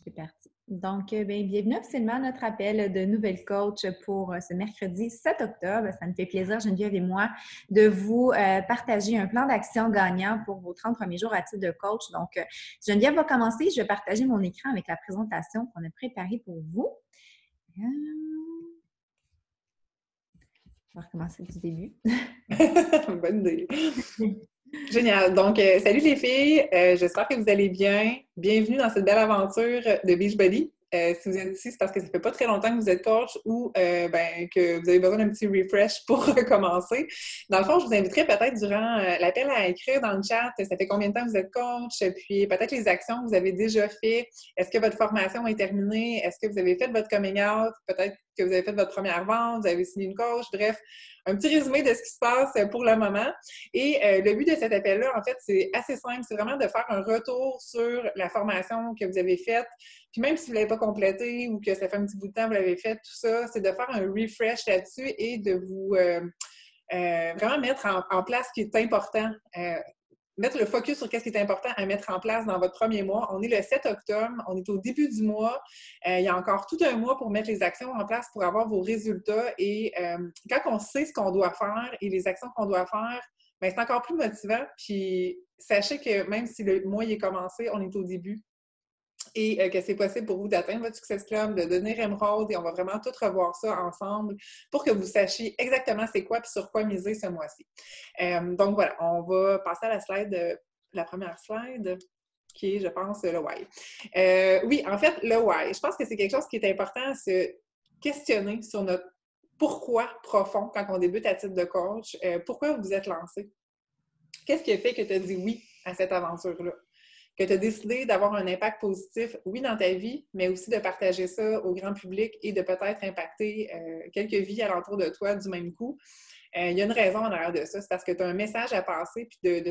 C'est parti. Donc, bienvenue officiellement à notre appel de nouvelle coach pour ce mercredi 7 octobre. Ça me fait plaisir, Geneviève et moi, de vous partager un plan d'action gagnant pour vos 30 premiers jours à titre de coach. Donc, Geneviève va commencer. Je vais partager mon écran avec la présentation qu'on a préparée pour vous. On va recommencer du début. Bonne idée. Génial. Donc, salut les filles. J'espère que vous allez bien. Bienvenue dans cette belle aventure de Beachbody. Si vous êtes ici, c'est parce que ça fait pas très longtemps que vous êtes coach ou que vous avez besoin d'un petit refresh pour recommencer. Dans le fond, je vous inviterai peut-être durant l'appel à écrire dans le chat, ça fait combien de temps que vous êtes coach, puis peut-être les actions que vous avez déjà faites. Est-ce que votre formation est terminée? Est-ce que vous avez fait votre coming out? Peut-être que vous avez fait votre première vente, vous avez signé une coach, bref, un petit résumé de ce qui se passe pour le moment. Et le but de cet appel-là, en fait, c'est assez simple. C'est vraiment de faire un retour sur la formation que vous avez faite. Puis même si vous ne l'avez pas complétée ou que ça fait un petit bout de temps que vous l'avez faite, tout ça, c'est de faire un refresh là-dessus et de vous vraiment mettre en place ce qui est important. Mettre le focus sur ce qui est important à mettre en place dans votre premier mois. On est le 7 octobre, on est au début du mois. Il y a encore tout un mois pour mettre les actions en place pour avoir vos résultats. Et quand on sait ce qu'on doit faire et les actions qu'on doit faire, bien, c'est encore plus motivant. Puis sachez que même si le mois est commencé, on est au début et que c'est possible pour vous d'atteindre votre Success Club, de devenir Émeraude, et on va vraiment tout revoir ça ensemble pour que vous sachiez exactement c'est quoi et sur quoi miser ce mois-ci. Donc voilà, on va passer à la slide, la première slide, qui est, je pense, le why. Oui, en fait, le why. Je pense que c'est quelque chose qui est important à se questionner sur notre pourquoi profond quand on débute à titre de coach. Pourquoi vous vous êtes lancé? Qu'est-ce qui a fait que tu as dit oui à cette aventure-là? Que tu as décidé d'avoir un impact positif, oui, dans ta vie, mais aussi de partager ça au grand public et de peut-être impacter quelques vies alentour de toi du même coup. Il y a une raison en arrière de ça, c'est parce que tu as un message à passer, puis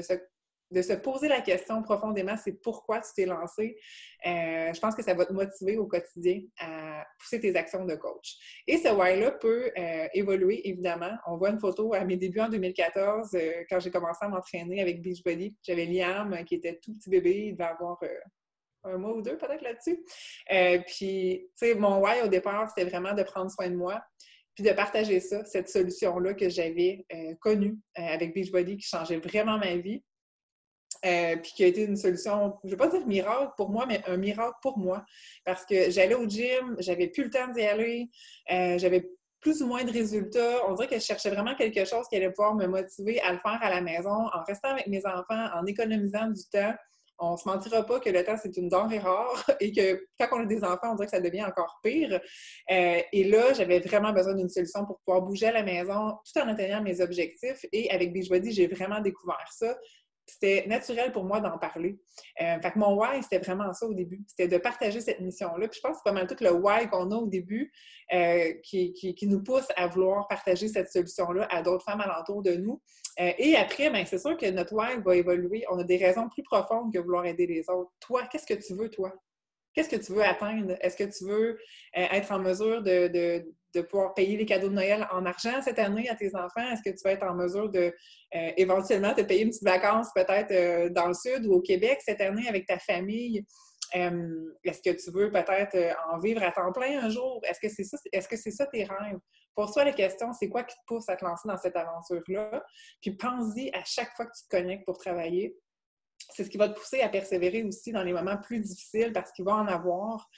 de se poser la question profondément, c'est pourquoi tu t'es lancé. Je pense que ça va te motiver au quotidien à pousser tes actions de coach. Et ce why-là peut évoluer, évidemment. On voit une photo à mes débuts en 2014, quand j'ai commencé à m'entraîner avec Beachbody. J'avais Liam, qui était tout petit bébé, il devait avoir un mois ou deux peut-être là-dessus. Puis, tu sais, mon why au départ, c'était vraiment de prendre soin de moi, puis de partager ça, cette solution-là que j'avais connue avec Beachbody, qui changeait vraiment ma vie. Puis qui a été une solution, je ne vais pas dire miracle pour moi, mais un miracle pour moi. Parce que j'allais au gym, j'avais plus le temps d'y aller, j'avais plus ou moins de résultats. On dirait que je cherchais vraiment quelque chose qui allait pouvoir me motiver à le faire à la maison, en restant avec mes enfants, en économisant du temps. On ne se mentira pas que le temps, c'est une denrée rare et que quand on a des enfants, on dirait que ça devient encore pire. Et là, j'avais vraiment besoin d'une solution pour pouvoir bouger à la maison tout en atteignant mes objectifs. Et avec Beachbody, j'ai vraiment découvert ça. C'était naturel pour moi d'en parler. Fait que mon why, c'était vraiment ça au début. C'était de partager cette mission-là. Puis je pense que c'est pas mal tout le why qu'on a au début qui nous pousse à vouloir partager cette solution-là à d'autres femmes alentour de nous. Et après, bien, c'est sûr que notre why va évoluer. On a des raisons plus profondes que vouloir aider les autres. Toi, qu'est-ce que tu veux, toi? Qu'est-ce que tu veux atteindre? Est-ce que tu veux être en mesure de pouvoir payer les cadeaux de Noël en argent cette année à tes enfants? Est-ce que tu vas être en mesure de éventuellement te payer une petite vacance peut-être dans le Sud ou au Québec cette année avec ta famille? Est-ce que tu veux peut-être en vivre à temps plein un jour? Est-ce que c'est ça tes rêves? Pose-toi la question, c'est quoi qui te pousse à te lancer dans cette aventure-là? Puis pense-y à chaque fois que tu te connectes pour travailler. C'est ce qui va te pousser à persévérer aussi dans les moments plus difficiles parce qu'il va en avoir.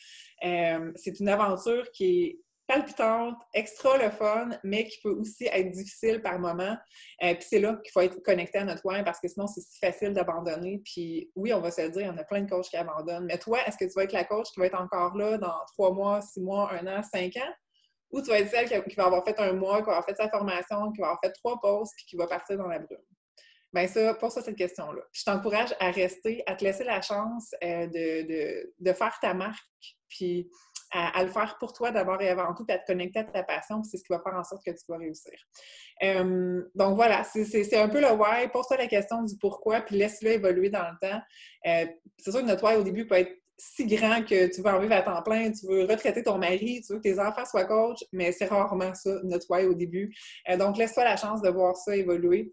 C'est une aventure qui est palpitante, extra le fun, mais qui peut aussi être difficile par moments. Puis c'est là qu'il faut être connecté à notre why parce que sinon, c'est si facile d'abandonner. Puis oui, on va se le dire, il y en a plein de coachs qui abandonnent. Mais toi, est-ce que tu vas être la coach qui va être encore là dans 3 mois, 6 mois, 1 an, 5 ans? Ou tu vas être celle qui va avoir fait un mois, qui va avoir fait sa formation, qui va avoir fait 3 pauses, puis qui va partir dans la brume? Bien, ça, pose cette question-là. Puis je t'encourage à rester, à te laisser la chance de faire ta marque, puis à le faire pour toi d'abord et avant tout, puis à te connecter à ta passion, puis c'est ce qui va faire en sorte que tu vas réussir. Donc voilà, c'est un peu le why. Pose-toi la question du pourquoi, puis laisse-le évoluer dans le temps. C'est sûr que notre why au début peut être si grand que tu veux en vivre à temps plein, tu veux retraiter ton mari, tu veux que tes enfants soient coach, mais c'est rarement ça, notre why au début. Donc laisse-toi la chance de voir ça évoluer.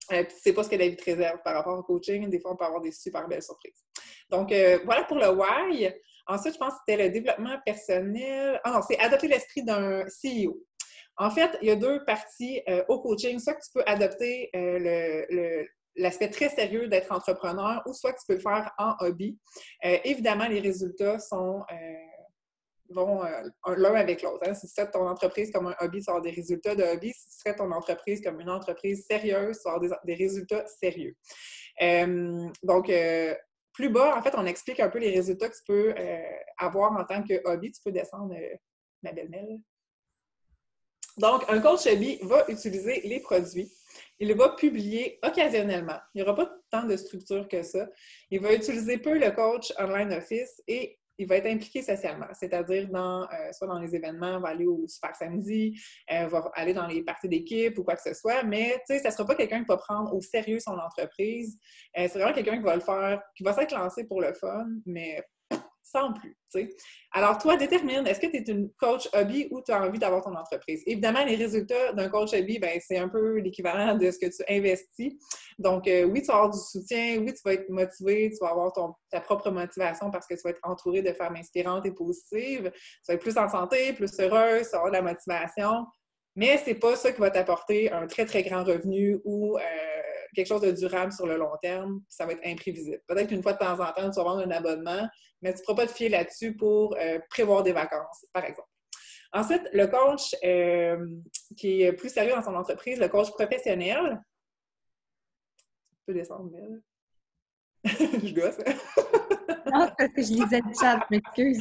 Puis c'est pas ce que la vie te réserve par rapport au coaching. Des fois, on peut avoir des super belles surprises. Donc, voilà pour le why. Ensuite, je pense que c'était le développement personnel. Ah non, c'est adopter l'esprit d'un CEO. En fait, il y a deux parties au coaching. Soit que tu peux adopter l'aspect très sérieux d'être entrepreneur ou soit que tu peux le faire en hobby. Évidemment, les résultats vont l'un avec l'autre. Hein. Si tu fais ton entreprise comme un hobby, tu vas avoir des résultats de hobby. Si tu fais ton entreprise comme une entreprise sérieuse, tu vas avoir des résultats sérieux. Donc, plus bas, en fait, on explique un peu les résultats que tu peux avoir en tant que hobby. Tu peux descendre, ma belle-mère. Donc, un coach hobby va utiliser les produits. Il va publier occasionnellement. Il n'y aura pas tant de structure que ça. Il va utiliser peu le coach online office et il va être impliqué socialement, c'est-à-dire soit dans les événements, va aller au Super Samedi, va aller dans les parties d'équipe ou quoi que ce soit, mais tu sais, ça ne sera pas quelqu'un qui va prendre au sérieux son entreprise. C'est vraiment quelqu'un qui va le faire, qui va s'être lancé pour le fun, mais sans plus, tu sais. Alors, toi, détermine, est-ce que tu es une coach hobby ou tu as envie d'avoir ton entreprise? Évidemment, les résultats d'un coach hobby, ben, c'est un peu l'équivalent de ce que tu investis. Donc, oui, tu vas avoir du soutien, oui, tu vas être motivé, tu vas avoir ta propre motivation parce que tu vas être entouré de femmes inspirantes et positives, tu vas être plus en santé, plus heureuse, tu vas avoir de la motivation, mais c'est pas ça qui va t'apporter un très, très grand revenu ou quelque chose de durable sur le long terme, ça va être imprévisible. Peut-être qu'une fois de temps en temps, tu vas vendre un abonnement, mais tu ne pourras pas te fier là-dessus pour prévoir des vacances, par exemple. Ensuite, le coach qui est plus sérieux dans son entreprise, le coach professionnel. Tu peux descendre, Mel. Je gosse. Non, c'est parce que je lisais le chat, je m'excuse.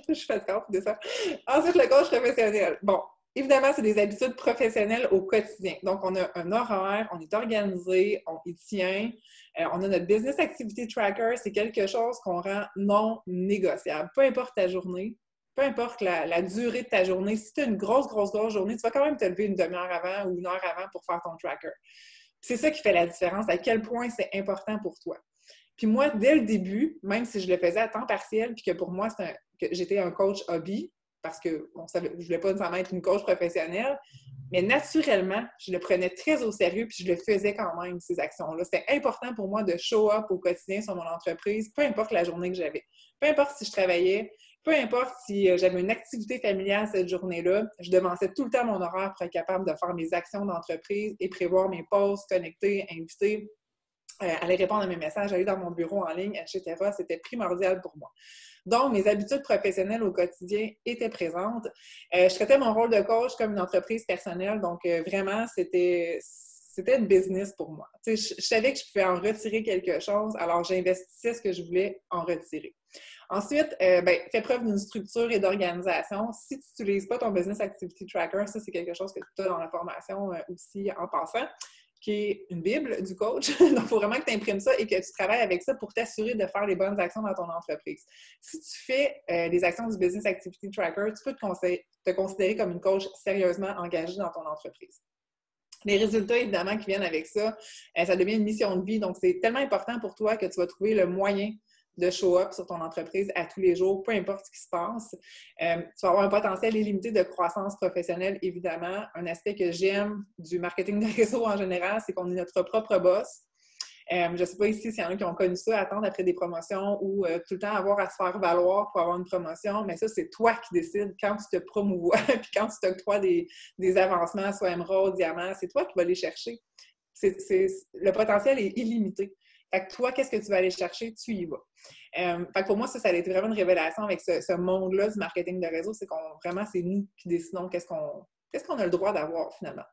Je suis fatiguée de ça. Ensuite, le coach professionnel. Bon, évidemment, c'est des habitudes professionnelles au quotidien. Donc, on a un horaire, on est organisé, on y tient. On a notre Business Activity Tracker. C'est quelque chose qu'on rend non négociable. Peu importe ta journée, peu importe la durée de ta journée, si tu as une grosse journée, tu vas quand même te lever une demi-heure avant ou une heure avant pour faire ton tracker. C'est ça qui fait la différence, à quel point c'est important pour toi. Puis moi, dès le début, même si je le faisais à temps partiel, puis que pour moi, que j'étais un coach hobby, parce que je ne voulais pas nécessairement être une coach professionnelle, mais naturellement, je le prenais très au sérieux, puis je le faisais quand même, ces actions-là. C'était important pour moi de show up au quotidien sur mon entreprise, peu importe la journée que j'avais. Peu importe si je travaillais, peu importe si j'avais une activité familiale cette journée-là, je devançais tout le temps mon horaire pour être capable de faire mes actions d'entreprise et prévoir mes pauses, connecter, inviter, aller répondre à mes messages, aller dans mon bureau en ligne, etc. C'était primordial pour moi. Donc, mes habitudes professionnelles au quotidien étaient présentes. Je traitais mon rôle de coach comme une entreprise personnelle. Donc, vraiment, c'était une business pour moi. Je savais que je pouvais en retirer quelque chose, alors j'investissais ce que je voulais en retirer. Ensuite, fais preuve d'une structure et d'organisation. Si tu n'utilises pas ton Business Activity Tracker, ça, c'est quelque chose que tu as dans la formation aussi en passant, qui est une Bible du coach. Donc, il faut vraiment que tu imprimes ça et que tu travailles avec ça pour t'assurer de faire les bonnes actions dans ton entreprise. Si tu fais les actions du Business Activity Tracker, tu peux te considérer comme une coach sérieusement engagée dans ton entreprise. Les résultats, évidemment, qui viennent avec ça, ça devient une mission de vie. Donc, c'est tellement important pour toi que tu vas trouver le moyen de show up sur ton entreprise à tous les jours, peu importe ce qui se passe. Tu vas avoir un potentiel illimité de croissance professionnelle, évidemment. Un aspect que j'aime du marketing de réseau en général, c'est qu'on est notre propre boss. Je ne sais pas ici s'il y en a qui ont connu ça, attendre après des promotions ou tout le temps avoir à se faire valoir pour avoir une promotion, mais ça, c'est toi qui décides quand tu te promouvois puis quand tu t'octroies des avancements, soit émeraude, diamant, c'est toi qui vas les chercher. Le potentiel est illimité. Fait que toi, qu'est-ce que tu vas aller chercher? Tu y vas. Fait que pour moi, ça a été vraiment une révélation avec ce monde-là du marketing de réseau. C'est c'est nous qui décidons qu'est-ce qu'on a le droit d'avoir finalement.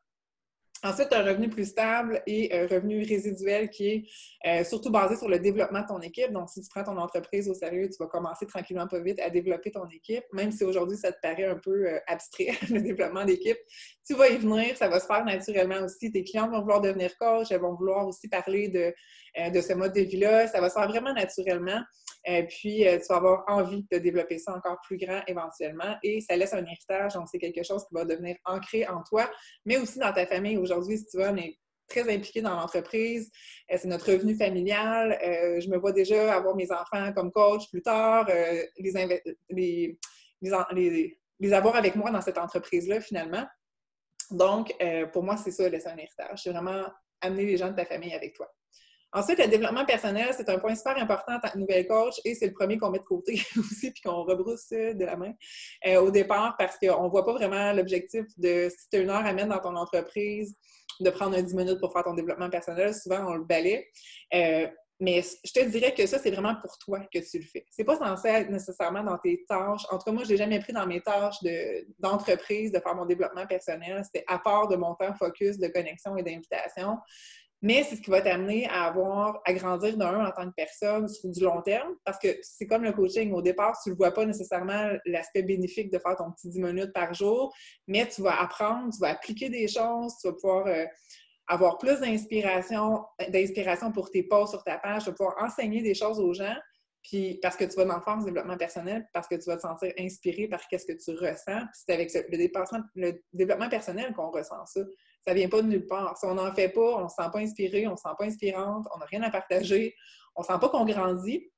Ensuite, un revenu plus stable et un revenu résiduel qui est surtout basé sur le développement de ton équipe. Donc, si tu prends ton entreprise au sérieux, tu vas commencer tranquillement, pas vite, à développer ton équipe. Même si aujourd'hui, ça te paraît un peu abstrait, le développement d'équipe, tu vas y venir, ça va se faire naturellement aussi. Tes clients vont vouloir devenir coach, elles vont vouloir aussi parler de ce mode de vie-là. Ça va se faire vraiment naturellement. Puis, tu vas avoir envie de développer ça encore plus grand éventuellement et ça laisse un héritage. Donc, c'est quelque chose qui va devenir ancré en toi, mais aussi dans ta famille. Aujourd'hui, si tu veux, on est très impliqués dans l'entreprise. C'est notre revenu familial. Je me vois déjà avoir mes enfants comme coach plus tard, les avoir avec moi dans cette entreprise-là, finalement. Donc, pour moi, c'est ça, laisser un héritage. C'est vraiment amener les gens de ta famille avec toi. Ensuite, le développement personnel, c'est un point super important en tant que nouvelle coach et c'est le premier qu'on met de côté aussi puis qu'on rebrousse de la main au départ parce qu'on ne voit pas vraiment l'objectif de, si tu as 1 heure à mettre dans ton entreprise, de prendre 10 minutes pour faire ton développement personnel. Souvent, on le balaie. Mais je te dirais que ça, c'est vraiment pour toi que tu le fais. C'est pas censé être nécessairement dans tes tâches. En tout cas, moi, je l'ai jamais pris dans mes tâches d'entreprise de faire mon développement personnel. C'était à part de mon temps focus de connexion et d'invitation. Mais c'est ce qui va t'amener à grandir d'un en tant que personne sur du long terme, parce que c'est comme le coaching. Au départ, tu ne vois pas nécessairement l'aspect bénéfique de faire ton petit 10 minutes par jour, mais tu vas apprendre, tu vas appliquer des choses, tu vas pouvoir avoir plus d'inspiration pour tes posts sur ta page, tu vas pouvoir enseigner des choses aux gens, puis parce que tu vas dans le faire du développement personnel, parce que tu vas te sentir inspiré par ce que tu ressens. Puis c'est avec le développement personnel qu'on ressent ça. Ça vient pas de nulle part. Si on n'en fait pas, on ne se sent pas inspiré, on ne se sent pas inspirante, on n'a rien à partager, on ne sent pas qu'on grandit,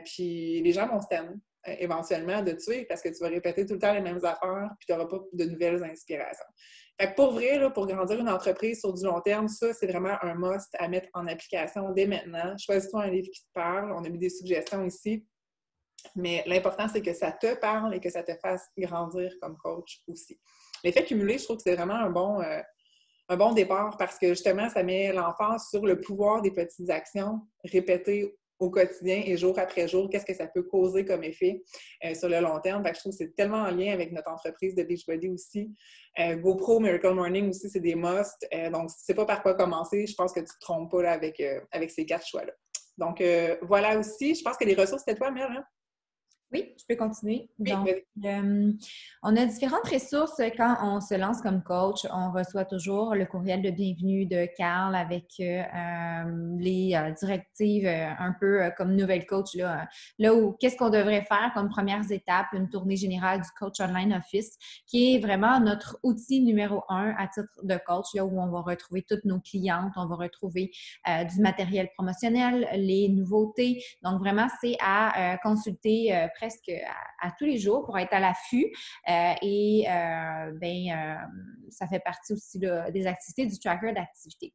puis les gens vont se tanner éventuellement de tuer parce que tu vas répéter tout le temps les mêmes affaires puis tu n'auras pas de nouvelles inspirations. Fait que pour vrai, là, pour grandir une entreprise sur du long terme, ça, c'est vraiment un must à mettre en application dès maintenant. Choisis-toi un livre qui te parle. On a mis des suggestions ici. Mais l'important, c'est que ça te parle et que ça te fasse grandir comme coach aussi. L'effet cumulé, je trouve que c'est vraiment un bon départ parce que justement, ça met l'emphase sur le pouvoir des petites actions répétées au quotidien et jour après jour, qu'est-ce que ça peut causer comme effet sur le long terme. Fait que je trouve que c'est tellement en lien avec notre entreprise de Beachbody aussi. GoPro, Miracle Morning aussi, c'est des musts. Donc, si tu ne sais pas par quoi commencer, je pense que tu ne te trompes pas là, avec ces 4 choix-là. Donc, voilà aussi. Je pense que les ressources, c'était toi, Mère, hein? Oui, je peux continuer. Oui, Donc, vas-y. on a différentes ressources quand on se lance comme coach. On reçoit toujours le courriel de bienvenue de Carl avec les directives un peu comme nouvelle coach. Là où qu'est-ce qu'on devrait faire comme premières étapes, une tournée générale du Coach Online Office, qui est vraiment notre outil numéro 1 à titre de coach, là où on va retrouver toutes nos clientes, on va retrouver du matériel promotionnel, les nouveautés. Donc, vraiment, c'est à consulter presque à tous les jours pour être à l'affût ça fait partie aussi là, des activités du tracker d'activité.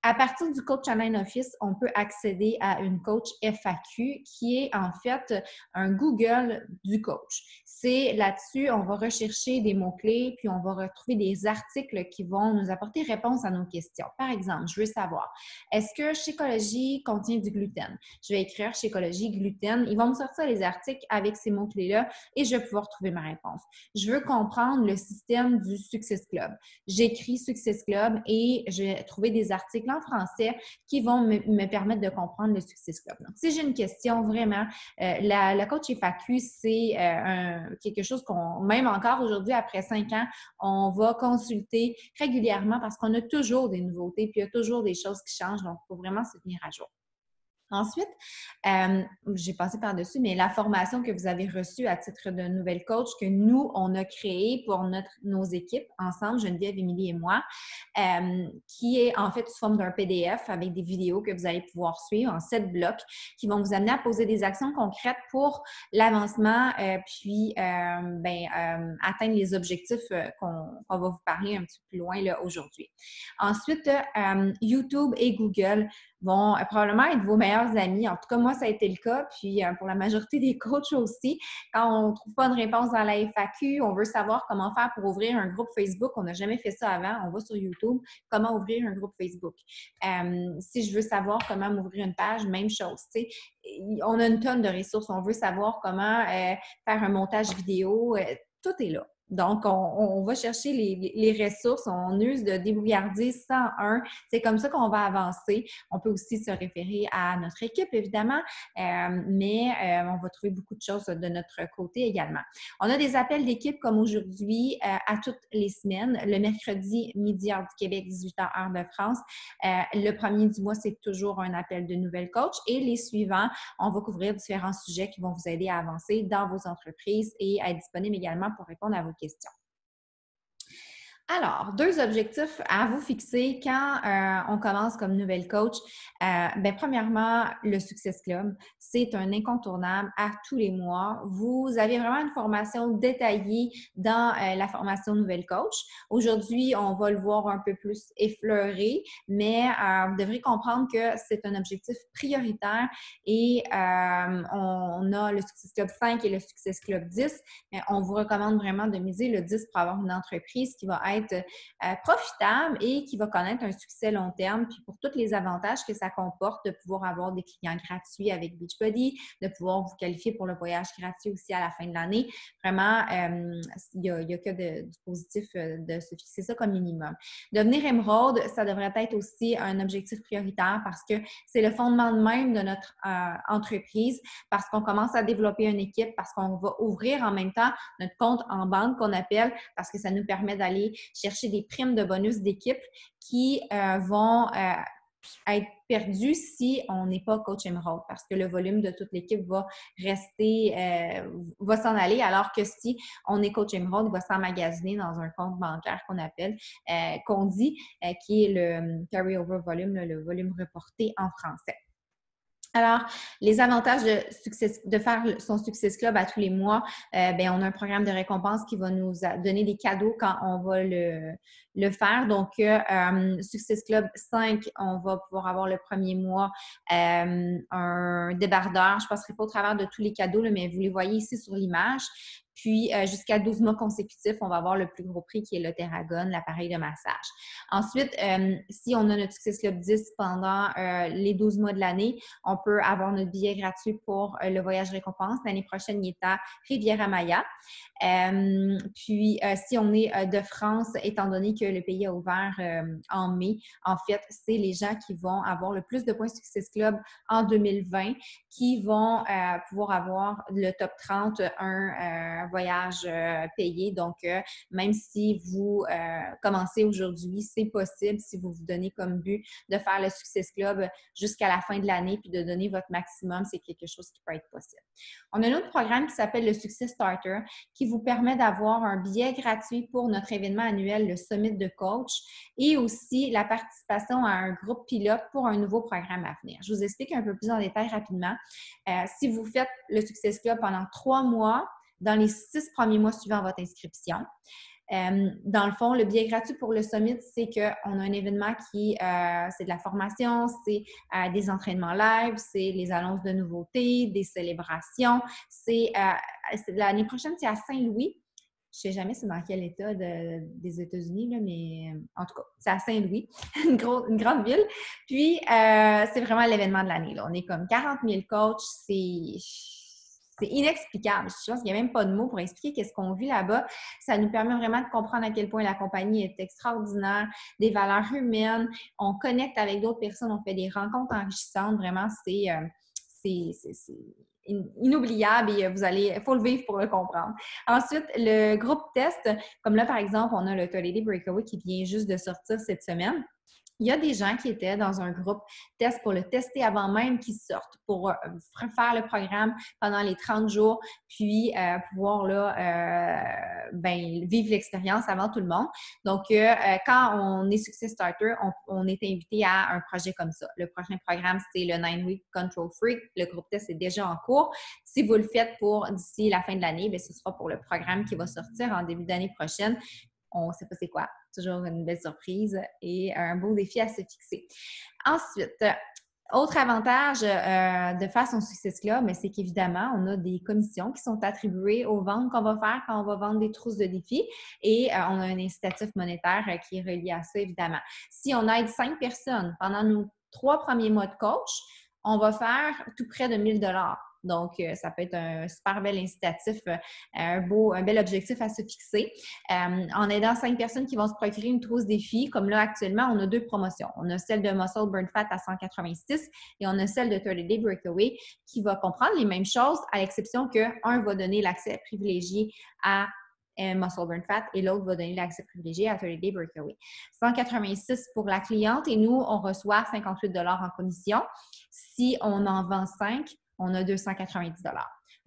À partir du Coach Online Office, on peut accéder à une coach FAQ qui est en fait un Google du coach. C'est là-dessus, on va rechercher des mots-clés, puis on va retrouver des articles qui vont nous apporter réponse à nos questions. Par exemple, je veux savoir, est-ce que Shakeology contient du gluten? Je vais écrire Shakeology gluten. Ils vont me sortir les articles avec ces mots-clés-là et je vais pouvoir trouver ma réponse. Je veux comprendre le système du Success Club. J'écris Success Club et je vais trouver des articles en français qui vont me permettre de comprendre le Success Club. Donc, si j'ai une question, vraiment, la coach FAQ, c'est quelque chose qu'on, même encore aujourd'hui, après 5 ans, on va consulter régulièrement parce qu'on a toujours des nouveautés, puis il y a toujours des choses qui changent. Donc, il faut vraiment se tenir à jour. Ensuite, j'ai passé par-dessus, mais la formation que vous avez reçue à titre de nouvelle coach que nous, on a créée pour nos équipes ensemble, Geneviève, Émilie et moi, qui est en fait sous forme d'un PDF avec des vidéos que vous allez pouvoir suivre en 7 blocs qui vont vous amener à poser des actions concrètes pour l'avancement atteindre les objectifs qu'on va vous parler un petit peu plus loin là, aujourd'hui. Ensuite, YouTube et Google vont probablement être vos meilleurs amis. En tout cas, moi, ça a été le cas. Puis, pour la majorité des coachs aussi, quand on ne trouve pas de réponse dans la FAQ, on veut savoir comment faire pour ouvrir un groupe Facebook. On n'a jamais fait ça avant. On va sur YouTube. Comment ouvrir un groupe Facebook? Si je veux savoir comment m'ouvrir une page, même chose. Tu sais, on a une tonne de ressources. On veut savoir comment faire un montage vidéo. Tout est là. Donc, on va chercher les ressources, on use de débrouillardise 101. C'est comme ça qu'on va avancer. On peut aussi se référer à notre équipe, évidemment, mais on va trouver beaucoup de choses de notre côté également. On a des appels d'équipe comme aujourd'hui à toutes les semaines. Le mercredi, midi heure du Québec, 18h heure de France. Le premier du mois, c'est toujours un appel de nouvelle coach. Et les suivants, on va couvrir différents sujets qui vont vous aider à avancer dans vos entreprises et à être disponible également pour répondre à vos questions. Alors, 2 objectifs à vous fixer quand on commence comme nouvelle coach. Premièrement, le Success Club, c'est un incontournable à tous les mois. Vous avez vraiment une formation détaillée dans la formation nouvelle coach. Aujourd'hui, on va le voir un peu plus effleuré, mais vous devrez comprendre que c'est un objectif prioritaire et on a le Success Club 5 et le Success Club 10. Mais on vous recommande vraiment de miser le 10 pour avoir une entreprise qui va être profitable et qui va connaître un succès long terme, puis pour tous les avantages que ça comporte de pouvoir avoir des clients gratuits avec Beachbody, de pouvoir vous qualifier pour le voyage gratuit aussi à la fin de l'année. Vraiment, il y a que du positif de se fixer ça comme minimum. Devenir émeraude, ça devrait être aussi un objectif prioritaire parce que c'est le fondement même de notre entreprise, parce qu'on commence à développer une équipe, parce qu'on va ouvrir en même temps notre compte en banque qu'on appelle, parce que ça nous permet d'aller chercher des primes de bonus d'équipe qui vont être perdues si on n'est pas coach émeraude, parce que le volume de toute l'équipe va rester, va s'en aller, alors que si on est coach émeraude, il va s'emmagasiner dans un compte bancaire qu'on appelle, qu'on dit, qui est le carry-over volume, le volume reporté en français. Alors, les avantages de faire son Success Club à tous les mois, on a un programme de récompense qui va nous donner des cadeaux quand on va le faire. Donc, Success Club 5, on va pouvoir avoir le premier mois un débardeur. Je ne passerai pas au travers de tous les cadeaux, là, mais vous les voyez ici sur l'image. Puis, jusqu'à 12 mois consécutifs, on va avoir le plus gros prix qui est le Theragun, l'appareil de massage. Ensuite, si on a notre Success Club 10 pendant les 12 mois de l'année, on peut avoir notre billet gratuit pour le voyage récompense. L'année prochaine, il est à Riviera-Maya. Si on est de France, étant donné que le pays a ouvert en mai, en fait, c'est les gens qui vont avoir le plus de points Success Club en 2020 qui vont pouvoir avoir le top 30, un voyage payé. Donc, même si vous commencez aujourd'hui, c'est possible si vous vous donnez comme but de faire le Success Club jusqu'à la fin de l'année puis de donner votre maximum, c'est quelque chose qui peut être possible. On a un autre programme qui s'appelle le Success Starter qui vous permet d'avoir un billet gratuit pour notre événement annuel, le Summit de Coach, et aussi la participation à un groupe pilote pour un nouveau programme à venir. Je vous explique un peu plus en détail rapidement. Si vous faites le Success Club pendant 3 mois, dans les 6 premiers mois suivant votre inscription, dans le fond, le billet gratuit pour le Summit, c'est qu'on a un événement qui, c'est de la formation, c'est des entraînements live, c'est les annonces de nouveautés, des célébrations. L'année prochaine, c'est à Saint-Louis. Je ne sais jamais c'est dans quel état des États-Unis, là, mais en tout cas, c'est à Saint-Louis, une grande ville. Puis, c'est vraiment l'événement de l'année. On est comme 40 000 coachs, c'est inexplicable. Je pense qu'il n'y a même pas de mots pour expliquer qu'est-ce qu'on vit là-bas. Ça nous permet vraiment de comprendre à quel point la compagnie est extraordinaire, des valeurs humaines. On connecte avec d'autres personnes, on fait des rencontres enrichissantes. Vraiment, c'est inoubliable et il faut le vivre pour le comprendre. Ensuite, le groupe test, comme là, par exemple, on a le 30 Day Breakaway qui vient juste de sortir cette semaine. Il y a des gens qui étaient dans un groupe test pour le tester avant même qu'il sorte, pour faire le programme pendant les 30 jours, puis pouvoir vivre l'expérience avant tout le monde. Donc, quand on est Success Starter, on est invité à un projet comme ça. Le prochain programme, c'est le 9 Week Control Freak. Le groupe test est déjà en cours. Si vous le faites d'ici la fin de l'année, ce sera pour le programme qui va sortir en début d'année prochaine. On ne sait pas c'est quoi. Toujours une belle surprise et un beau défi à se fixer. Ensuite, autre avantage de faire son Success Club, c'est qu'évidemment, on a des commissions qui sont attribuées aux ventes qu'on va faire quand on va vendre des trousses de défis et on a un incitatif monétaire qui est relié à ça, évidemment. Si on aide 5 personnes pendant nos 3 premiers mois de coach, on va faire tout près de 1 000 $. Donc, ça peut être un super bel incitatif, un bel objectif à se fixer. En aidant 5 personnes qui vont se procurer une trousse défi, comme là, actuellement, on a 2 promotions. On a celle de Muscle Burn Fat à 186 et on a celle de 30 Day Breakaway qui va comprendre les mêmes choses, à l'exception qu'un va donner l'accès privilégié à Muscle Burn Fat et l'autre va donner l'accès privilégié à 30 Day Breakaway. 186 pour la cliente et nous, on reçoit 58 $ en commission. Si on en vend 5, on a 290 $.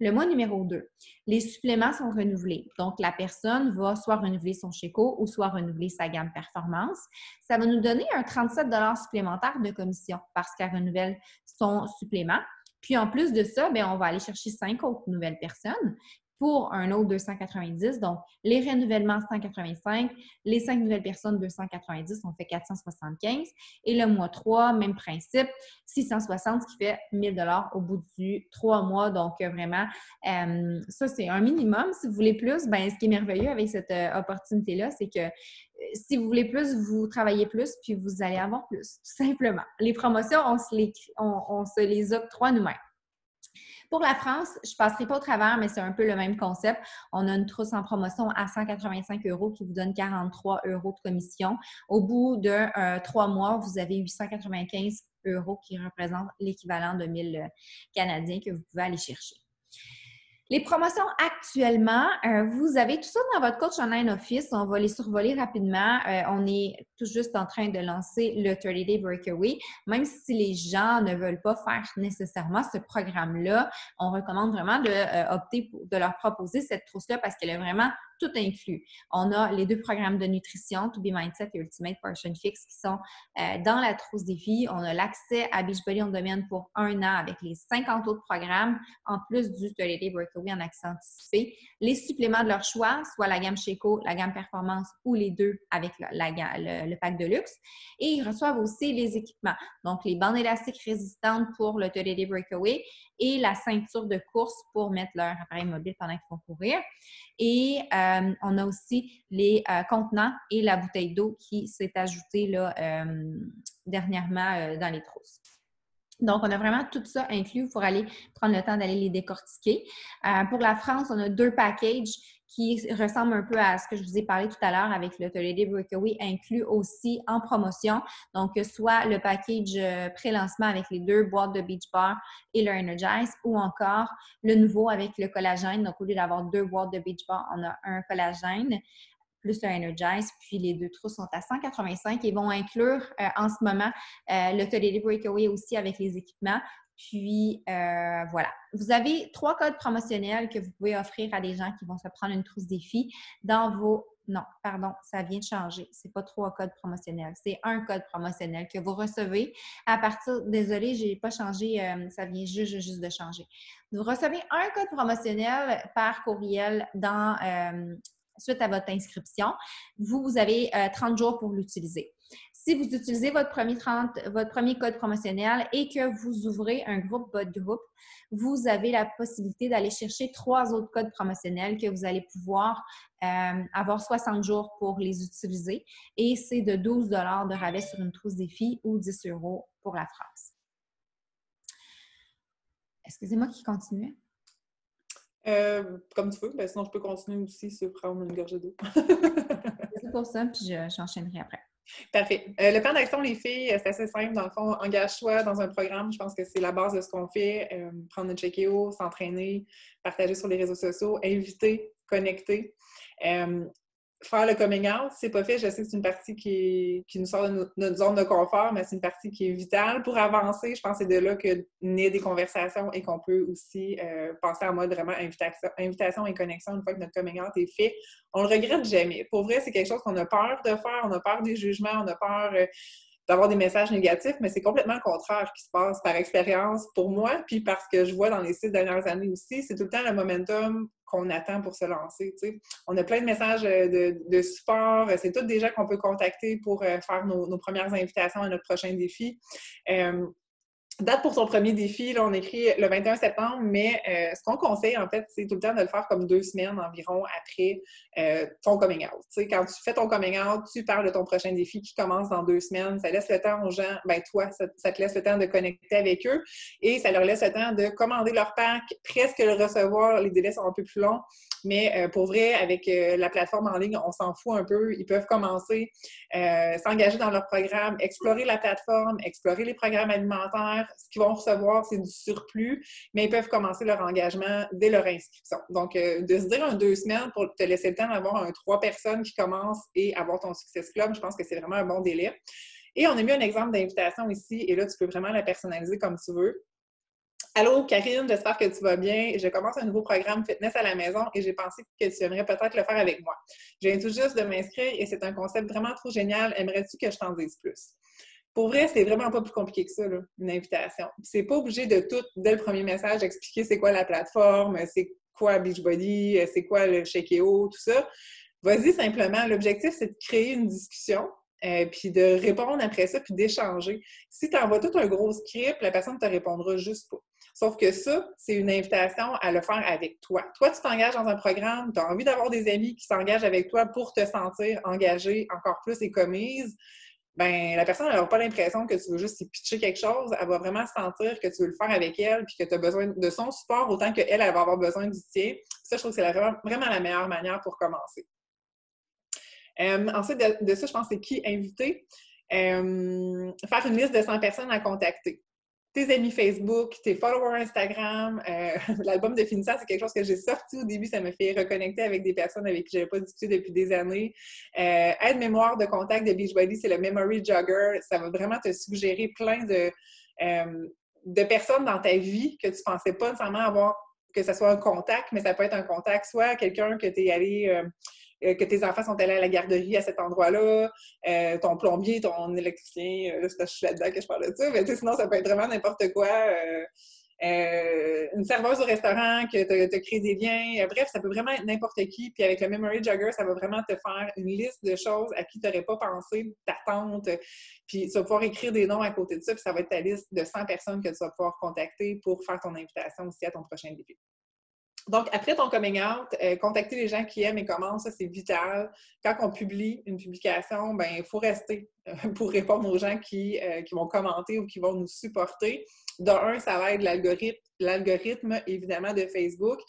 Le mois numéro 2, les suppléments sont renouvelés. Donc, la personne va soit renouveler son Chéco ou soit renouveler sa gamme performance. Ça va nous donner un 37 supplémentaire de commission parce qu'elle renouvelle son supplément. Puis, en plus de ça, bien, on va aller chercher 5 autres nouvelles personnes pour un autre 290. Donc, les renouvellements, 185. Les 5 nouvelles personnes, 290. On fait 475. Et le mois 3, même principe, 660, ce qui fait 1 000 $ au bout du 3 mois. Donc, vraiment, ça, c'est un minimum. Si vous voulez plus, bien, ce qui est merveilleux avec cette opportunité-là, c'est que si vous voulez plus, vous travaillez plus, puis vous allez avoir plus, tout simplement. Les promotions, on se les octroie nous-mêmes. Pour la France, je ne passerai pas au travers, mais c'est un peu le même concept. On a une trousse en promotion à 185 € qui vous donne 43 € de commission. Au bout de 3 mois, vous avez 895 € qui représentent l'équivalent de 1000 Canadiens que vous pouvez aller chercher. Les promotions actuellement, vous avez tout ça dans votre coach online office. On va les survoler rapidement. On est tout juste en train de lancer le 30-day breakaway. Même si les gens ne veulent pas faire nécessairement ce programme-là, on recommande vraiment de leur proposer cette trousse-là parce qu'elle est vraiment tout inclus. On a les 2 programmes de nutrition, To Be Mindset et Ultimate Portion Fix, qui sont dans la trousse défi. On a l'accès à Beachbody On Demand pour 1 an avec les 50 autres programmes, en plus du 30-day breakaway en accès anticipé. Les suppléments de leur choix, soit la gamme Chéco, la gamme Performance ou les 2 avec le pack de luxe. Et ils reçoivent aussi les équipements, donc les bandes élastiques résistantes pour le 30-day breakaway et la ceinture de course pour mettre leur appareil mobile pendant qu'ils vont courir. Et on a aussi les contenants et la bouteille d'eau qui s'est ajoutée là, dernièrement dans les trousses. Donc, on a vraiment tout ça inclus pour aller prendre le temps d'aller les décortiquer. Pour la France, on a 2 packages qui ressemblent un peu à ce que je vous ai parlé tout à l'heure avec le 30-day breakaway, inclus aussi en promotion. Donc, soit le package pré-lancement avec les 2 boîtes de Beach Bar et le Energize, ou encore le nouveau avec le collagène. Donc, au lieu d'avoir 2 boîtes de Beach Bar, on a un collagène plus le Energize, puis les 2 trousses sont à 185 et vont inclure en ce moment le 30-day breakaway aussi avec les équipements. Puis, voilà. Vous avez 3 codes promotionnels que vous pouvez offrir à des gens qui vont se prendre une trousse défi dans vos... Non, pardon, ça vient de changer. C'est pas 3 codes promotionnels. C'est 1 code promotionnel que vous recevez à partir... Désolée, j'ai pas changé. Ça vient juste de changer. Vous recevez 1 code promotionnel par courriel suite à votre inscription. Vous avez 30 jours pour l'utiliser. Si vous utilisez votre premier code promotionnel et que vous ouvrez un groupe bas de groupe, vous avez la possibilité d'aller chercher 3 autres codes promotionnels que vous allez pouvoir avoir 60 jours pour les utiliser. Et c'est de 12 $ de rabais sur une trousse défi ou 10 € pour la France. Excusez-moi qui continuait. Comme tu veux, ben sinon je peux continuer aussi sur prendre une gorgée d'eau. C'est pour ça, puis j'enchaînerai après. Parfait. Le plan d'action, les filles, c'est assez simple. Dans le fond, engage-toi dans un programme. Je pense que c'est la base de ce qu'on fait. Prendre une check-in, s'entraîner, partager sur les réseaux sociaux, inviter, connecter. Faire le coming out, c'est pas fait. Je sais que c'est une partie qui nous sort de notre zone de confort, mais c'est une partie qui est vitale pour avancer. Je pense que c'est de là que naît des conversations et qu'on peut aussi passer en mode vraiment invitation et connexion une fois que notre coming out est fait. On le regrette jamais. Pour vrai, c'est quelque chose qu'on a peur de faire. On a peur des jugements, on a peur d'avoir des messages négatifs, mais c'est complètement le contraire qui se passe par expérience pour moi, puis parce que je vois dans les 6 dernières années aussi, c'est tout le temps le momentum qu'on attend pour se lancer. T'sais. On a plein de messages de support, c'est tous des gens qu'on peut contacter pour faire nos premières invitations à notre prochain défi. Date pour ton premier défi, là, on écrit le 21 septembre, mais ce qu'on conseille, en fait, c'est tout le temps de le faire comme 2 semaines environ après ton coming out. Tu sais, quand tu fais ton coming out, tu parles de ton prochain défi qui commence dans 2 semaines. Ça laisse le temps aux gens, ben toi, ça te laisse le temps de connecter avec eux et ça leur laisse le temps de commander leur pack, presque le recevoir. Les délais sont un peu plus longs, mais pour vrai, avec la plateforme en ligne, on s'en fout un peu. Ils peuvent commencer, s'engager dans leur programme, explorer la plateforme, explorer les programmes alimentaires. Ce qu'ils vont recevoir, c'est du surplus, mais ils peuvent commencer leur engagement dès leur inscription. Donc, de se dire 2 semaines pour te laisser le temps d'avoir 3 personnes qui commencent et avoir ton Success Club, je pense que c'est vraiment un bon délai. Et on a mis un exemple d'invitation ici, et là, tu peux vraiment la personnaliser comme tu veux. Allô, Karine, j'espère que tu vas bien. Je commence un nouveau programme fitness à la maison et j'ai pensé que tu aimerais peut-être le faire avec moi. Je viens tout juste de m'inscrire et c'est un concept vraiment trop génial. Aimerais-tu que je t'en dise plus? Pour vrai, c'est vraiment pas plus compliqué que ça, là, une invitation. C'est pas obligé de tout, dès le premier message, expliquer c'est quoi la plateforme, c'est quoi Beachbody, c'est quoi le Shake.io, tout ça. Vas-y simplement. L'objectif, c'est de créer une discussion, puis de répondre après ça, puis d'échanger. Si tu envoies tout un gros script, la personne ne te répondra juste pas. Sauf que ça, c'est une invitation à le faire avec toi. Toi, tu t'engages dans un programme, tu as envie d'avoir des amis qui s'engagent avec toi pour te sentir engagé encore plus et commise. Ben la personne n'aura pas l'impression que tu veux juste y pitcher quelque chose. Elle va vraiment sentir que tu veux le faire avec elle puis que tu as besoin de son support autant qu'elle, elle va avoir besoin du tien. Ça, je trouve que c'est vraiment la meilleure manière pour commencer. Ensuite de ça, je pense que c'est qui inviter. Faire une liste de 100 personnes à contacter. Tes amis Facebook, tes followers Instagram. L'album de finissant, c'est quelque chose que j'ai sorti au début. Ça me fait reconnecter avec des personnes avec qui je n'avais pas discuté depuis des années. Aide-mémoire de contact de Beachbody, c'est le Memory Jogger. Ça va vraiment te suggérer plein de personnes dans ta vie que tu ne pensais pas nécessairement avoir, que ce soit un contact, mais ça peut être un contact, soit quelqu'un que tu es allé... que tes enfants sont allés à la garderie à cet endroit-là, ton plombier, ton électricien, là, je suis là-dedans que je parle de ça, mais sinon, ça peut être vraiment n'importe quoi. Une serveuse au restaurant que tu as créé des liens. Bref, ça peut vraiment être n'importe qui. Puis avec le Memory Jogger, ça va vraiment te faire une liste de choses à qui tu n'aurais pas pensé, ta tante. Puis tu vas pouvoir écrire des noms à côté de ça, puis ça va être ta liste de 100 personnes que tu vas pouvoir contacter pour faire ton invitation aussi à ton prochain défi. Donc, après ton coming out, contacter les gens qui aiment et commencent, ça, c'est vital. Quand on publie une publication, ben il faut rester pour répondre aux gens qui vont commenter ou qui vont nous supporter. De un, ça va être l'algorithme, évidemment, de Facebook.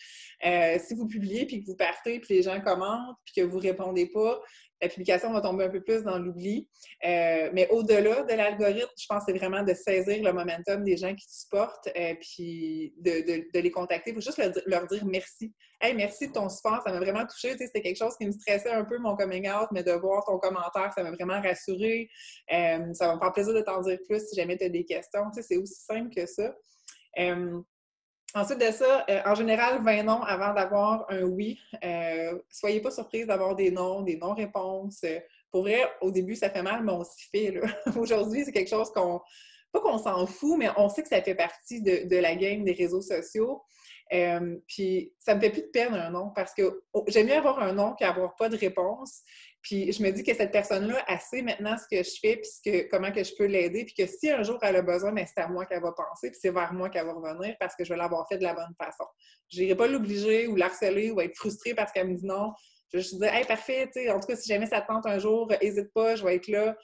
Si vous publiez, puis que vous partez, puis les gens commentent, puis que vous ne répondez pas, la publication va tomber un peu plus dans l'oubli. Mais au-delà de l'algorithme, je pense que c'est vraiment de saisir le momentum des gens qui te supportent, puis de les contacter. Il faut juste leur dire merci. Hey, merci de ton support, ça m'a vraiment touchée. C'était quelque chose qui me stressait un peu, mon coming out, mais de voir ton commentaire, ça m'a vraiment rassurée. Ça va me faire plaisir de t'en dire plus si jamais tu as des questions. C'est aussi simple que ça. Ensuite de ça, en général, 20 noms avant d'avoir un oui. Soyez pas surprise d'avoir des noms, des non-réponses. Pour vrai, au début, ça fait mal, mais on s'y fait. Aujourd'hui, c'est quelque chose pas qu'on s'en fout, mais on sait que ça fait partie de la game des réseaux sociaux. Puis ça me fait plus de peine un nom parce que j'aime mieux avoir un nom qu'avoir pas de réponse. Puis je me dis que cette personne-là, elle sait maintenant ce que je fais puis comment que je peux l'aider. Puis que si un jour elle a besoin, mais c'est à moi qu'elle va penser puis c'est vers moi qu'elle va revenir parce que je vais l'avoir fait de la bonne façon. Je n'irai pas l'obliger ou l'harceler ou être frustrée parce qu'elle me dit non. Je vais juste dire, hey, parfait, en tout cas, si jamais ça te tente un jour, n'hésite pas, je vais être là.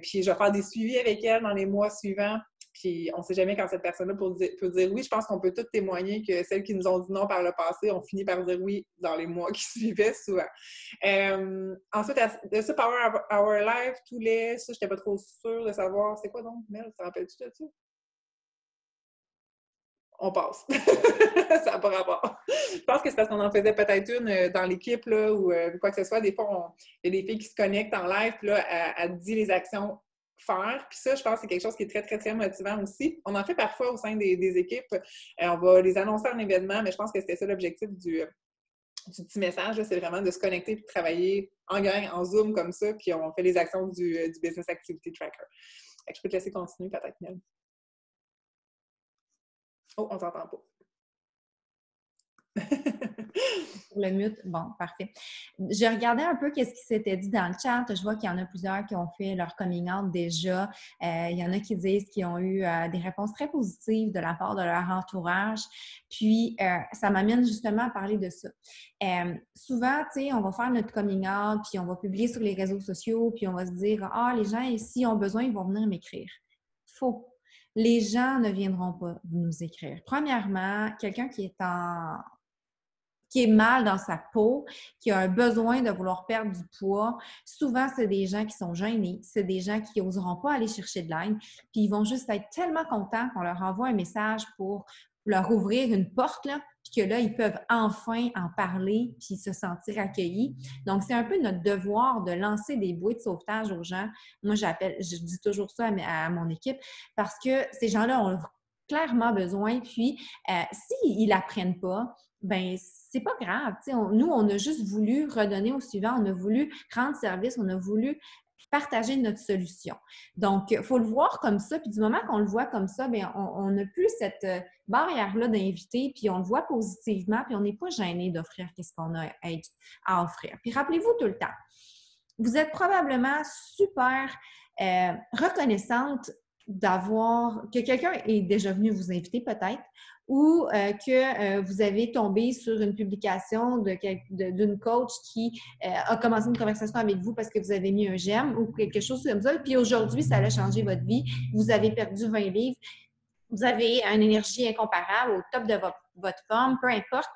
Puis je vais faire des suivis avec elle dans les mois suivants. Puis on ne sait jamais quand cette personne-là peut dire oui. Je pense qu'on peut tous témoigner que celles qui nous ont dit non par le passé ont fini par dire oui dans les mois qui suivaient souvent. Ensuite, de ça, Power Hour Live, tous les... Ça, je n'étais pas trop sûre de savoir. C'est quoi donc, Mel? Tu te rappelles-tu de ça? On passe. Ça n'a pas rapport. Je pense que c'est parce qu'on en faisait peut-être une dans l'équipe là, ou quoi que ce soit. Des fois, il y a des filles qui se connectent en live, puis là, elle dit les actions faire. Puis ça, je pense que c'est quelque chose qui est très, très, très motivant aussi. On en fait parfois au sein des équipes. On va les annoncer en événement, mais je pense que c'était ça l'objectif du petit message. C'est vraiment de se connecter et de travailler en gang, en Zoom comme ça, puis on fait les actions du Business Activity Tracker. Fait que je peux te laisser continuer peut-être, Mel. Oh, on t'entend pas. Pour le mute, bon, parfait. Je regardais un peu qu'est-ce qui s'était dit dans le chat. Je vois qu'il y en a plusieurs qui ont fait leur coming out déjà. Il y en a qui disent qu'ils ont eu des réponses très positives de la part de leur entourage. Puis, ça m'amène justement à parler de ça. Souvent, tu sais, on va faire notre coming out, puis on va publier sur les réseaux sociaux, puis on va se dire « Ah, les gens ici ont besoin, ils vont venir m'écrire. » Faux. Les gens ne viendront pas nous écrire. Premièrement, quelqu'un qui est mal dans sa peau, qui a un besoin de vouloir perdre du poids, souvent, c'est des gens qui sont gênés, c'est des gens qui n'oseront pas aller chercher de l'aide, puis ils vont juste être tellement contents qu'on leur envoie un message pour leur ouvrir une porte, là, puis que là, ils peuvent enfin en parler puis se sentir accueillis. Donc, c'est un peu notre devoir de lancer des bouées de sauvetage aux gens. Moi, je dis toujours ça à mon équipe parce que ces gens-là ont clairement besoin. Puis, s'ils l'apprennent pas, ben c'est pas grave. Nous, on a juste voulu redonner au suivant, on a voulu rendre service, on a voulu partager notre solution. Donc, il faut le voir comme ça. Puis du moment qu'on le voit comme ça, bien, on n'a plus cette barrière-là d'inviter, puis on le voit positivement, puis on n'est pas gêné d'offrir qu'est-ce qu'on a à offrir. Puis rappelez-vous tout le temps, vous êtes probablement super reconnaissante que quelqu'un est déjà venu vous inviter peut-être, ou que vous avez tombé sur une publication d'une coach qui a commencé une conversation avec vous parce que vous avez mis un j'aime ou quelque chose comme ça. Puis aujourd'hui, ça a changé votre vie. Vous avez perdu 20 livres. Vous avez une énergie incomparable au top de votre forme, peu importe.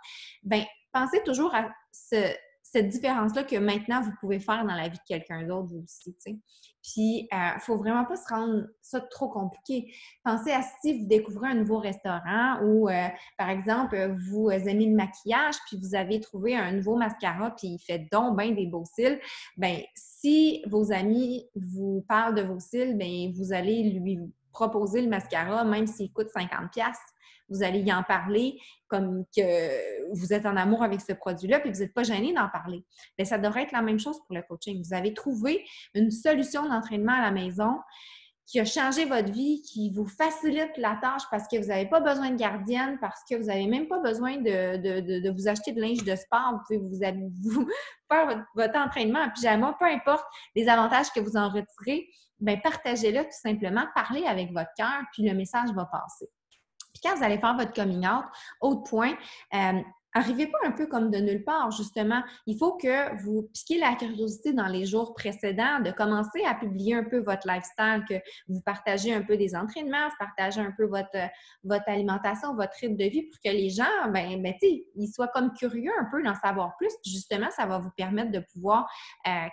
Bien, pensez toujours à cette différence-là que maintenant, vous pouvez faire dans la vie de quelqu'un d'autre, vous aussi, tu sais. Puis, il ne faut vraiment pas se rendre ça trop compliqué. Pensez à si vous découvrez un nouveau restaurant ou, par exemple, vous aimez le maquillage, puis vous avez trouvé un nouveau mascara, puis il fait donc bien des beaux cils. Bien, si vos amis vous parlent de vos cils, bien, vous allez lui proposer le mascara, même s'il coûte 50$. Vous allez y en parler comme que vous êtes en amour avec ce produit-là, puis vous n'êtes pas gêné d'en parler. Bien, ça devrait être la même chose pour le coaching. Vous avez trouvé une solution d'entraînement à la maison qui a changé votre vie, qui vous facilite la tâche parce que vous n'avez pas besoin de gardienne, parce que vous n'avez même pas besoin de vous acheter de linge de sport. Vous pouvez vous faire votre entraînement en pyjama, peu importe les avantages que vous en retirez, bien, partagez-le tout simplement, parlez avec votre cœur, puis le message va passer. Puis quand vous allez faire votre coming out, autre point, arrivez pas un peu comme de nulle part, justement. Il faut que vous piquiez la curiosité dans les jours précédents, de commencer à publier un peu votre lifestyle, que vous partagez un peu des entraînements, vous partagez un peu votre alimentation, votre rythme de vie pour que les gens, ben tu sais, ils soient comme curieux un peu d'en savoir plus. Puis justement, ça va vous permettre de pouvoir,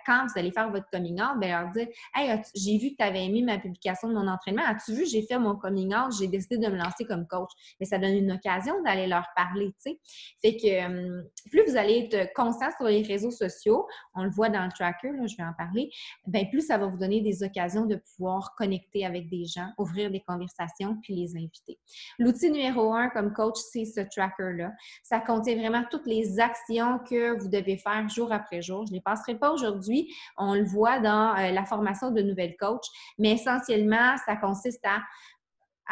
quand vous allez faire votre coming out, ben leur dire « Hey, j'ai vu que tu avais aimé ma publication de mon entraînement. As-tu vu, j'ai fait mon coming out, j'ai décidé de me lancer comme coach. » Mais ça donne une occasion d'aller leur parler, tu sais. Fait que plus vous allez être constant sur les réseaux sociaux, on le voit dans le tracker, là, je vais en parler, bien plus ça va vous donner des occasions de pouvoir connecter avec des gens, ouvrir des conversations, puis les inviter. L'outil numéro 1 comme coach, c'est ce tracker-là. Ça contient vraiment toutes les actions que vous devez faire jour après jour. Je ne les passerai pas aujourd'hui. On le voit dans la formation de nouvelles coachs, mais essentiellement, ça consiste à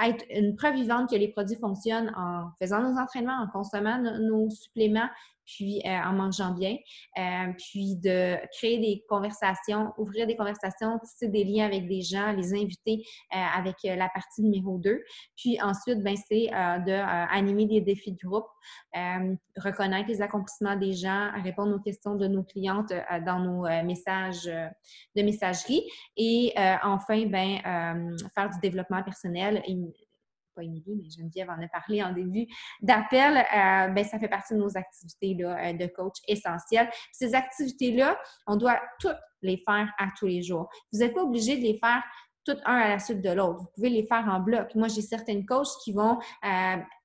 être une preuve vivante que les produits fonctionnent en faisant nos entraînements, en consommant nos suppléments, puis en mangeant bien, puis de créer des conversations, ouvrir des conversations, tisser des liens avec des gens, les inviter avec la partie numéro 2. Puis ensuite, ben, c'est d'animer des défis de groupe, reconnaître les accomplissements des gens, répondre aux questions de nos clientes dans nos messages de messagerie et enfin, ben, faire du développement personnel. Pas Émilie, mais Geneviève en a parlé en début d'appel, ben, ça fait partie de nos activités là, de coach essentielles. Puis ces activités-là, on doit toutes les faire à tous les jours. Vous n'êtes pas obligé de les faire toutes un à la suite de l'autre. Vous pouvez les faire en bloc. Moi, j'ai certaines coachs qui vont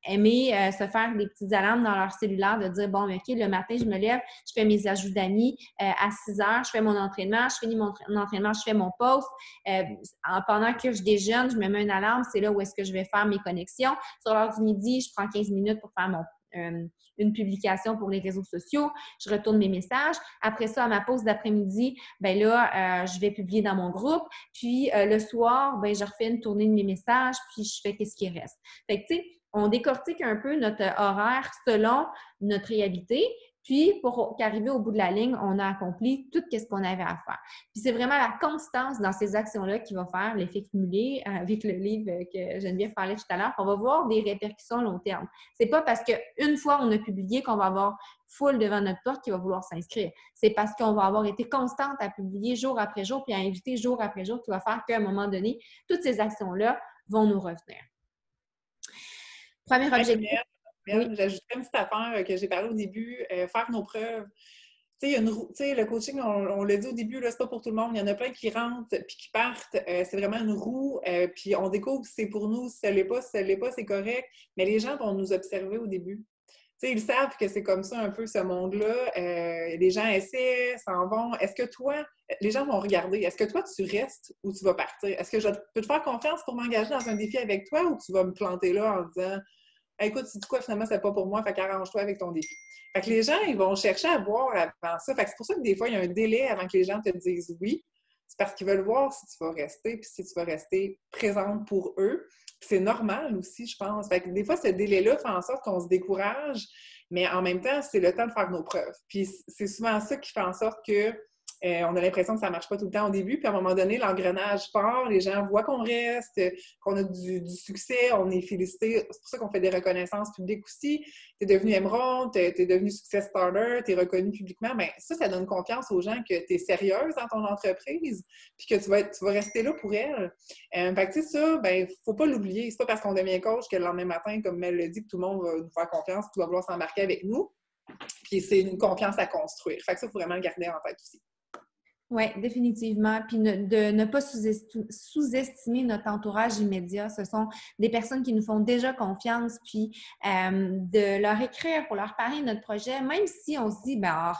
aimer se faire des petites alarmes dans leur cellulaire de dire, bon, OK, le matin, je me lève, je fais mes ajouts d'amis à 6 heures, je fais mon entraînement, je finis mon entraînement, je fais mon post. Pendant que je déjeune, je me mets une alarme, c'est là où est-ce que je vais faire mes connexions. Sur l'heure du midi, je prends 15 minutes pour faire une publication pour les réseaux sociaux, je retourne mes messages. Après ça, à ma pause d'après-midi, ben là, je vais publier dans mon groupe. Puis le soir, ben je refais une tournée de mes messages, puis je fais qu'est-ce qui reste. Fait que, tu sais, on décortique un peu notre horaire selon notre réalité. Puis, pour qu'arriver au bout de la ligne, on a accompli tout ce qu'on avait à faire. Puis, c'est vraiment la constance dans ces actions-là qui va faire l'effet cumulé avec le livre que Geneviève parlait tout à l'heure. On va voir des répercussions à long terme. C'est pas parce qu'une fois on a publié qu'on va avoir foule devant notre porte qui va vouloir s'inscrire. C'est parce qu'on va avoir été constante à publier jour après jour puis à inviter jour après jour qui va faire qu'à un moment donné, toutes ces actions-là vont nous revenir. Premier objectif. Oui. J'ajouterais une petite affaire que j'ai parlé au début, faire nos preuves. Tu sais, le coaching, on l'a dit au début, là, c'est pas pour tout le monde. Il y en a plein qui rentrent puis qui partent. C'est vraiment une roue. Puis on découvre si c'est pour nous, si ça l'est pas, c'est correct. Mais les gens vont nous observer au début. sais, ils savent que c'est comme ça un peu ce monde-là. Les gens essaient, s'en vont. Est-ce que toi, les gens vont regarder, est-ce que toi, tu restes ou tu vas partir? Est-ce que je peux te faire confiance pour m'engager dans un défi avec toi ou tu vas me planter là en disant, hey, écoute, c'est quoi, finalement, c'est pas pour moi, fait qu'arrange-toi avec ton défi. Fait que les gens, ils vont chercher à voir avant ça. Fait que c'est pour ça que des fois, il y a un délai avant que les gens te disent oui. C'est parce qu'ils veulent voir si tu vas rester, puis si tu vas rester présente pour eux. Puis c'est normal aussi, je pense. Fait que des fois, ce délai-là fait en sorte qu'on se décourage, mais en même temps, c'est le temps de faire nos preuves. Puis c'est souvent ça qui fait en sorte que on a l'impression que ça ne marche pas tout le temps au début, puis à un moment donné, l'engrenage part, les gens voient qu'on reste, qu'on a du succès, on est félicité. C'est pour ça qu'on fait des reconnaissances publiques aussi. Tu es devenu émeraude, tu es devenu success starter, tu es reconnu publiquement. Bien, ça donne confiance aux gens que tu es sérieuse dans ton entreprise, puis que tu vas rester là pour elle. Fait que tu sais, ça, ben, faut pas l'oublier. C'est pas parce qu'on devient coach que le lendemain matin, comme Mel le dit, que tout le monde va nous faire confiance, que tout va vouloir s'embarquer avec nous. Puis c'est une confiance à construire. Fait que ça, il faut vraiment le garder en tête aussi. Oui, définitivement. Puis de ne pas sous-estimer notre entourage immédiat. Ce sont des personnes qui nous font déjà confiance, puis de leur écrire pour leur parler de notre projet, même si on se dit, ben,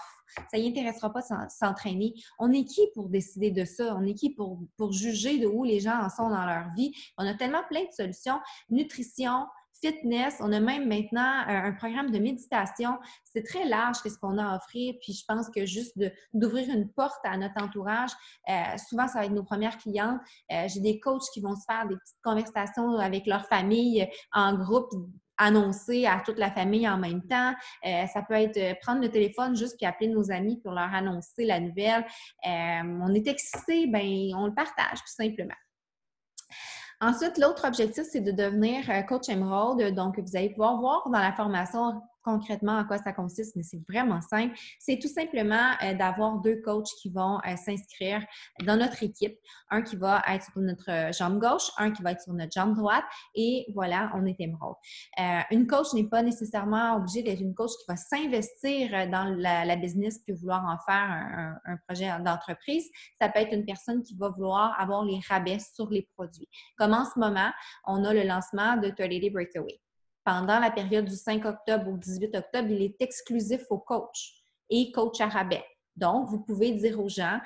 ça y intéressera pas de s'entraîner. On est qui pour décider de ça? On est qui pour juger de où les gens en sont dans leur vie? On a tellement plein de solutions. Nutrition, fitness, on a même maintenant un programme de méditation. C'est très large ce qu'on a à offrir. Puis je pense que juste d'ouvrir une porte à notre entourage, souvent ça va être nos premières clientes. J'ai des coachs qui vont se faire des petites conversations avec leur famille en groupe, annoncer à toute la famille en même temps. Ça peut être prendre le téléphone juste puis appeler nos amis pour leur annoncer la nouvelle. On est excités, ben on le partage tout simplement. Ensuite, l'autre objectif, c'est de devenir coach émeraude. Donc, vous allez pouvoir voir dans la formation concrètement en quoi ça consiste, mais c'est vraiment simple. C'est tout simplement d'avoir 2 coachs qui vont s'inscrire dans notre équipe. Un qui va être sur notre jambe gauche, un qui va être sur notre jambe droite et voilà, on est émeraude. Une coach n'est pas nécessairement obligée d'être une coach qui va s'investir dans la business puis vouloir en faire un projet d'entreprise. Ça peut être une personne qui va vouloir avoir les rabais sur les produits. Comme en ce moment, on a le lancement de 30 Day Breakaway. Pendant la période du 5 octobre au 18 octobre, il est exclusif aux coachs et coach à rabais. Donc, vous pouvez dire aux gens,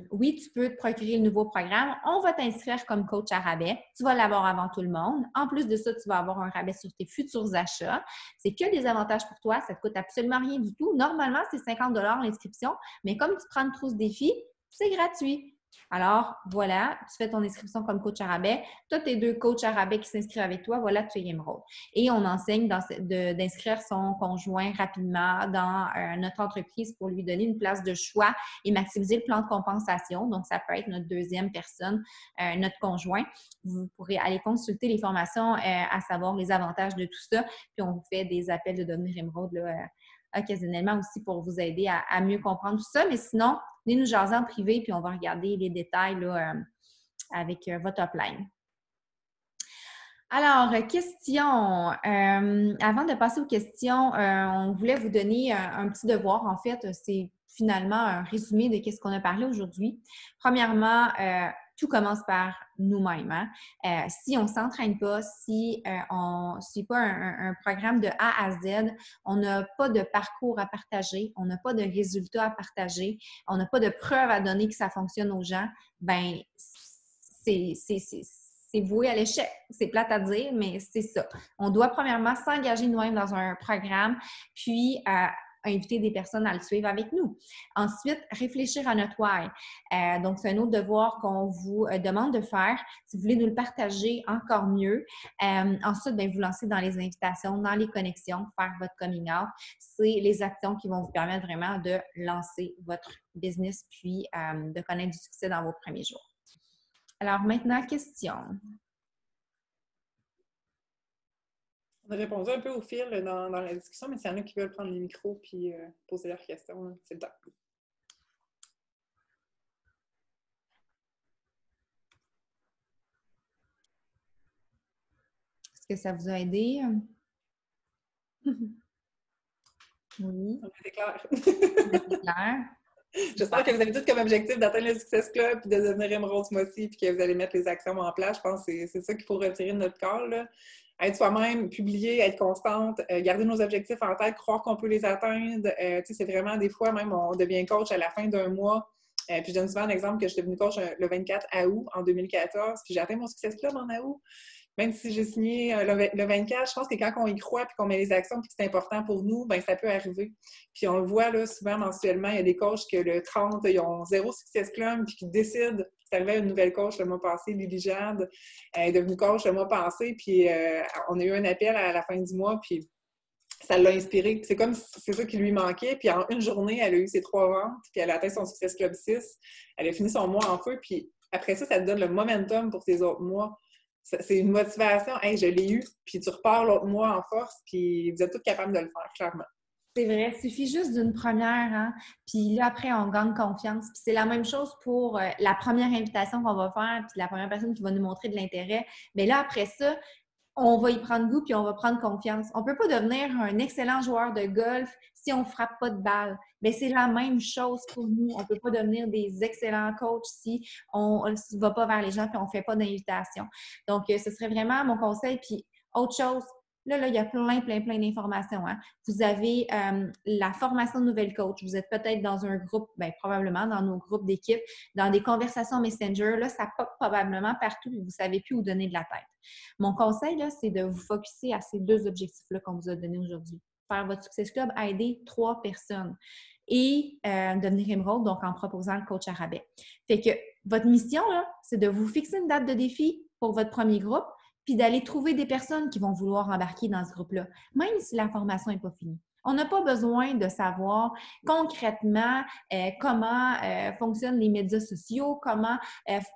oui, tu peux te procurer le nouveau programme, on va t'inscrire comme coach à rabais, tu vas l'avoir avant tout le monde. En plus de ça, tu vas avoir un rabais sur tes futurs achats. C'est que des avantages pour toi, ça ne te coûte absolument rien du tout. Normalement, c'est 50 $ l'inscription, mais comme tu prends une trousse défi, c'est gratuit. Alors, voilà, tu fais ton inscription comme coach à rabais. Tu as tes 2 coachs à rabais qui s'inscrivent avec toi. Voilà, tu es émeraude. Et on enseigne d'inscrire son conjoint rapidement dans notre entreprise pour lui donner une place de choix et maximiser le plan de compensation. Donc, ça peut être notre deuxième personne, notre conjoint. Vous pourrez aller consulter les formations à savoir les avantages de tout ça. Puis, on vous fait des appels de devenir émeraude là, occasionnellement aussi pour vous aider à mieux comprendre tout ça. Mais sinon, venez nous jaser en privé puis on va regarder les détails là, avec votre upline. Alors, question. Avant de passer aux questions, on voulait vous donner un petit devoir. En fait, c'est finalement un résumé de ce qu'on a parlé aujourd'hui. Premièrement, tout commence par nous-mêmes. Hein? Si on ne s'entraîne pas, si on ne suit pas un programme de A à Z, on n'a pas de parcours à partager, on n'a pas de résultats à partager, on n'a pas de preuves à donner que ça fonctionne aux gens, bien, c'est voué à l'échec. C'est plate à dire, mais c'est ça. On doit premièrement s'engager nous-mêmes dans un programme, puis inviter des personnes à le suivre avec nous. Ensuite, réfléchir à notre why. Donc, c'est un autre devoir qu'on vous demande de faire. Si vous voulez nous le partager encore mieux. Ensuite, bien, vous lancer dans les invitations, dans les connexions, faire votre coming out. C'est les actions qui vont vous permettre vraiment de lancer votre business puis de connaître du succès dans vos premiers jours. Alors maintenant, question. On a répondu un peu au fil dans la discussion, mais s'il y en a qui veulent prendre les micros et poser leurs questions, c'est le temps. Est-ce que ça vous a aidé? Oui. C'est clair. C'est clair. J'espère que vous avez tous comme objectif d'atteindre le Success Club et de devenir émeraude ce mois-ci, puis que vous allez mettre les actions en place. Je pense que c'est ça qu'il faut retirer de notre call, là. être soi-même, publier, être constante, garder nos objectifs en tête, croire qu'on peut les atteindre. Tu sais, c'est vraiment des fois, même, on devient coach à la fin d'un mois. Puis je donne souvent l'exemple que je suis devenue coach le 24 août en 2014, puis j'ai atteint mon Success Club en août. Même si j'ai signé le 24, je pense que quand on y croit puis qu'on met les actions puis que c'est important pour nous, bien, ça peut arriver. Puis on le voit là, souvent mensuellement, il y a des coachs que le 30, ils ont 0 Success Club puis qui décident. C'est arrivé à une nouvelle coach le mois passé, Lily Jade. Elle est devenue coach le mois passé, puis on a eu un appel à la fin du mois, puis ça l'a inspiré. C'est comme si c'est ça qui lui manquait. Puis en une journée, elle a eu ses 3 ventes, puis elle a atteint son Success Club 6. Elle a fini son mois en feu, puis après ça, ça te donne le momentum pour tes autres mois. C'est une motivation. Hey, je l'ai eu, puis tu repars l'autre mois en force, puis vous êtes tous capables de le faire, clairement. C'est vrai, il suffit juste d'une première, hein? Puis là, après, on gagne confiance. Puis c'est la même chose pour la première invitation qu'on va faire, puis la première personne qui va nous montrer de l'intérêt. Mais là, après ça, on va y prendre goût puis on va prendre confiance. On ne peut pas devenir un excellent joueur de golf si on ne frappe pas de balle. Mais c'est la même chose pour nous. On ne peut pas devenir des excellents coachs si on ne va pas vers les gens puis on ne fait pas d'invitation. Donc, ce serait vraiment mon conseil. Puis, autre chose, là, il y a plein d'informations. Hein. Vous avez la formation de nouvelle coach. Vous êtes peut-être dans un groupe, bien, probablement dans nos groupes d'équipe, dans des conversations Messenger. Là, ça pop probablement partout et vous ne savez plus où donner de la tête. Mon conseil, là, c'est de vous focusser à ces 2 objectifs-là qu'on vous a donnés aujourd'hui. Faire votre Success Club, aider 3 personnes et devenir émeraude, donc en proposant le coach à rabais. Fait que votre mission, là, c'est de vous fixer une date de défi pour votre premier groupe puis d'aller trouver des personnes qui vont vouloir embarquer dans ce groupe-là, même si la formation n'est pas finie. On n'a pas besoin de savoir concrètement comment fonctionnent les médias sociaux,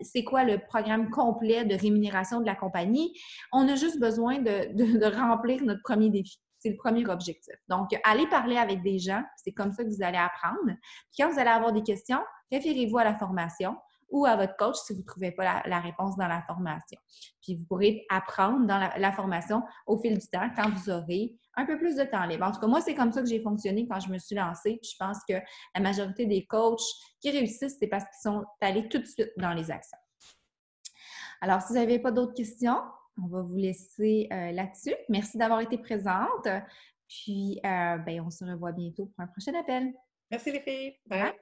c'est quoi le programme complet de rémunération de la compagnie. On a juste besoin de remplir notre premier défi. C'est le premier objectif. Donc, allez parler avec des gens, c'est comme ça que vous allez apprendre. Puis quand vous allez avoir des questions, référez-vous à la formation ou à votre coach si vous ne trouvez pas la réponse dans la formation. Puis vous pourrez apprendre dans la formation au fil du temps quand vous aurez un peu plus de temps libre. En tout cas, moi, c'est comme ça que j'ai fonctionné quand je me suis lancée. Puis je pense que la majorité des coachs qui réussissent, c'est parce qu'ils sont allés tout de suite dans les actions. Alors, si vous n'avez pas d'autres questions, on va vous laisser là-dessus. Merci d'avoir été présente. Puis, on se revoit bientôt pour un prochain appel. Merci les filles. Bye.